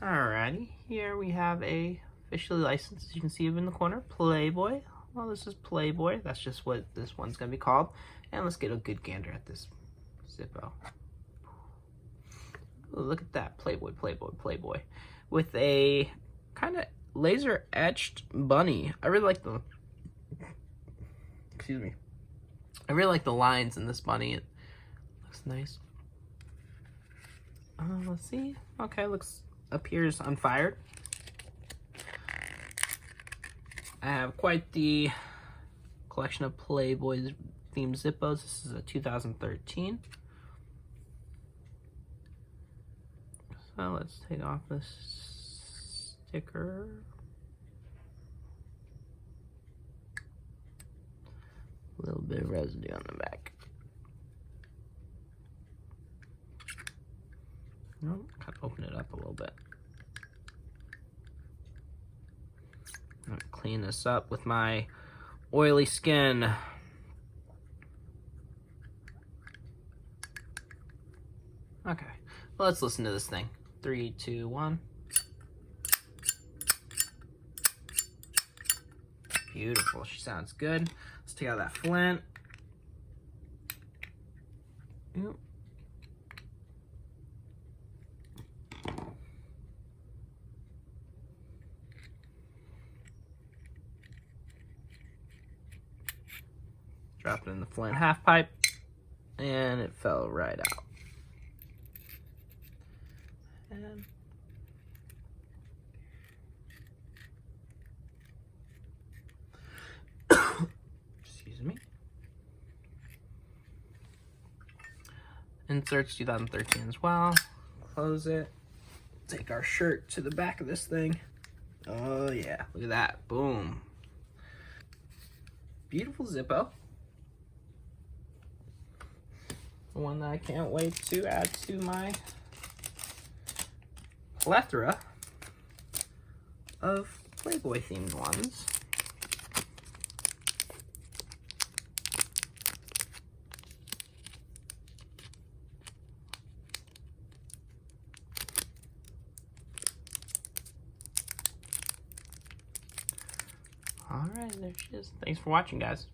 Alrighty, here we have a officially licensed, as you can see in the corner, Playboy. Well, this is Playboy. That's just what this one's going to be called. And let's get a good gander at this Zippo. Ooh, look at that. Playboy, Playboy, Playboy. With a kind of laser etched bunny. I really like the... Excuse me. I really like the lines in this bunny. It looks nice. Let's see. Okay, appears unfired. I have quite the collection of Playboy themed Zippos. This is a 2013. So let's take off this sticker. A little bit of residue on the back. No, kind of open it up a little bit. I'm gonna clean this up with my oily skin. Okay, well, let's listen to this thing. 3, 2, 1. Beautiful, she sounds good. Let's take out that flint. Yep. Dropped it in the flint half pipe, and it fell right out. And excuse me. Inserts 2013 as well. Close it. Take our shirt to the back of this thing. Oh yeah, look at that. Boom. Beautiful Zippo. One that I can't wait to add to my plethora of Playboy themed ones. Alright, there she is. Thanks for watching, guys.